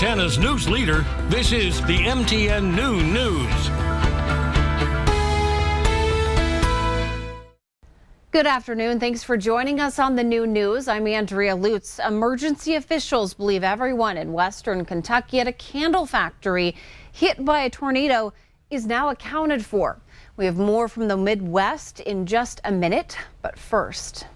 Montana's news leader, this is the MTN Noon News. Good afternoon. Thanks for joining us on the Noon News. I'm Andrea Lutz. Emergency officials believe everyone in western Kentucky at a candle factory hit by a tornado is now accounted for. We have more from the Midwest in just a minute, but first.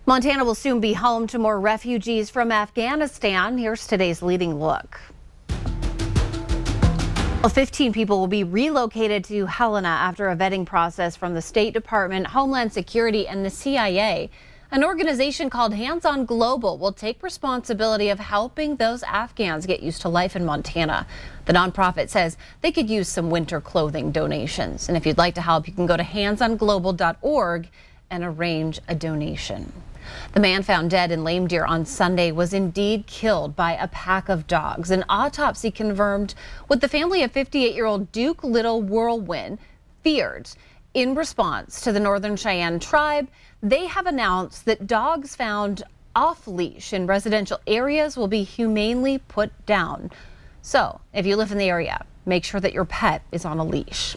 Montana will soon be home to more refugees from Afghanistan. Here's today's leading look. Well, 15 people will be relocated to Helena after a vetting process from the State Department, Homeland Security, and the CIA. An organization called Hands On Global will take responsibility of helping those Afghans get used to life in Montana. The nonprofit says they could use some winter clothing donations. And if you'd like to help, you can go to handsonglobal.org and arrange a donation. The man found dead in Lame Deer on Sunday was indeed killed by a pack of dogs. An autopsy confirmed what the family of 58-year-old Duke Little Whirlwind feared. In response to the Northern Cheyenne tribe, they have announced that dogs found off-leash in residential areas will be humanely put down. So if you live in the area, make sure that your pet is on a leash.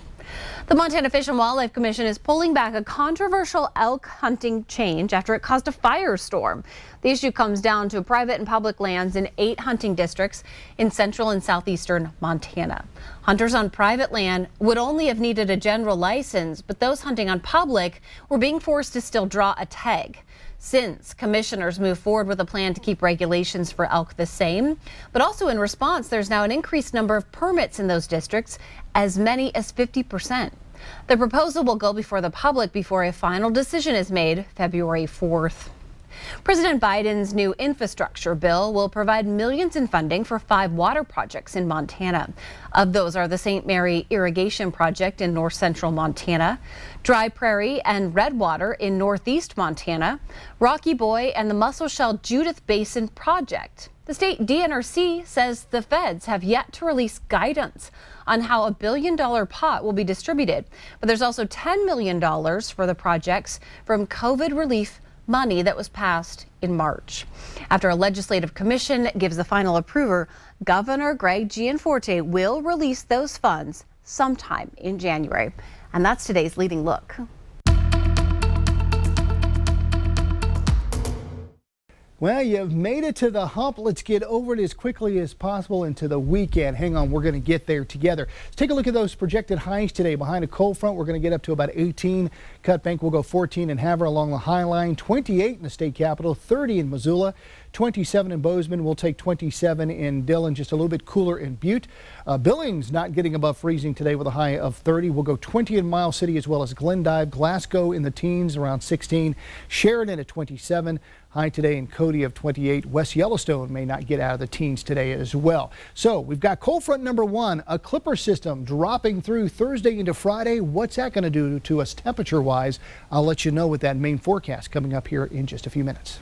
The Montana Fish and Wildlife Commission is pulling back a controversial elk hunting change after it caused a firestorm. The issue comes down to private and public lands in 8 hunting districts in central and southeastern Montana. Hunters on private land would only have needed a general license, but those hunting on public were being forced to still draw a tag. Since commissioners move forward with a plan to keep regulations for elk the same, but also in response, there's now an increased number of permits in those districts, as many as 50%. The proposal will go before the public before a final decision is made February 4th. President Biden's new infrastructure bill will provide millions in funding for 5 water projects in Montana. Of those are the St. Mary Irrigation Project in north central Montana, Dry Prairie and Redwater in northeast Montana, Rocky Boy and the Musselshell Judith Basin Project. The state DNRC says the feds have yet to release guidance on how $1 billion pot will be distributed, but there's also $10 million for the projects from COVID relief money that was passed in March. After a legislative commission gives the final approval, Governor Greg Gianforte will release those funds sometime in January. And that's today's leading look. Well, you've made it to the hump. Let's get over it as quickly as possible into the weekend. Hang on, we're going to get there together. Let's take a look at those projected highs today. Behind a cold front, we're going to get up to about 18. Cut Bank will go 14 in Havre along the High Line, 28 in the state capital, 30 in Missoula, 27 in Bozeman. We'll take 27 in Dillon, just a little bit cooler in Butte. Billings not getting above freezing today with a high of 30. We'll go 20 in Miles City as well as Glendive. Glasgow in the teens around 16. Sheridan at 27. High today in Cody of 28. West Yellowstone may not get out of the teens today as well. So we've got cold front number 1, a clipper system dropping through Thursday into Friday. What's that going to do to us temperature-wise? I'll let you know with that main forecast coming up here in just a few minutes.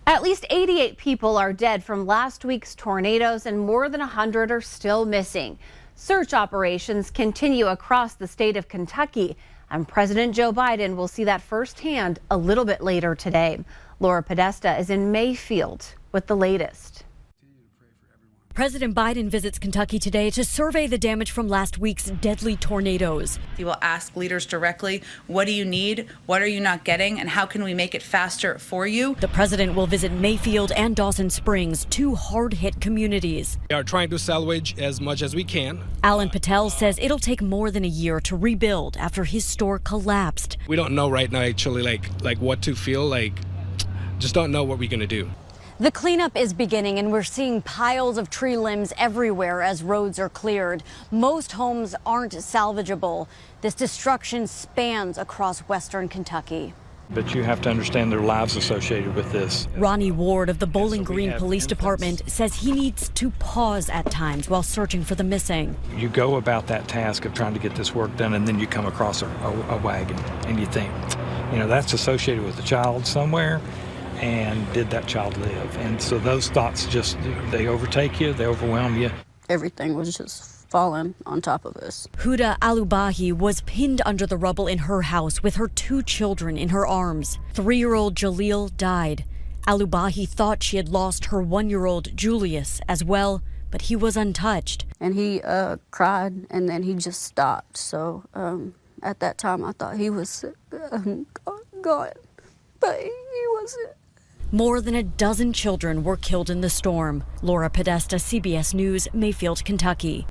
At least 88 people are dead from last week's tornadoes and more than 100 are still missing. Search operations continue across the state of Kentucky, and President Joe Biden will see that firsthand a little bit later today. Laura Podesta is in Mayfield with the latest. President Biden visits Kentucky today to survey the damage from last week's deadly tornadoes. He will ask leaders directly, what do you need? What are you not getting? And how can we make it faster for you? The president will visit Mayfield and Dawson Springs, 2 hard-hit communities. We are trying to salvage as much as we can. Alan Patel says it'll take more than a year to rebuild after his store collapsed. We don't know right now actually like what to feel like. Just don't know what we're going to do. The cleanup is beginning, and we're seeing piles of tree limbs everywhere as roads are cleared. Most homes aren't salvageable. This destruction spans across western Kentucky. But you have to understand their lives associated with this. Ronnie Ward of the Bowling Green Police Department says he needs to pause at times while searching for the missing. You go about that task of trying to get this work done, and then you come across a wagon, and you think, you know, that's associated with a child somewhere. And did that child live? And so those thoughts just, they overtake you, they overwhelm you. Everything was just falling on top of us. Huda Alubahi was pinned under the rubble in her house with her 2 children in her arms. 3-year-old Jaleel died. Alubahi thought she had lost her 1-year-old Julius as well, but he was untouched. And he cried, and then he just stopped. So at that time, I thought he was gone, but he wasn't. More than a dozen children were killed in the storm. Laura Podesta, CBS News, Mayfield, Kentucky.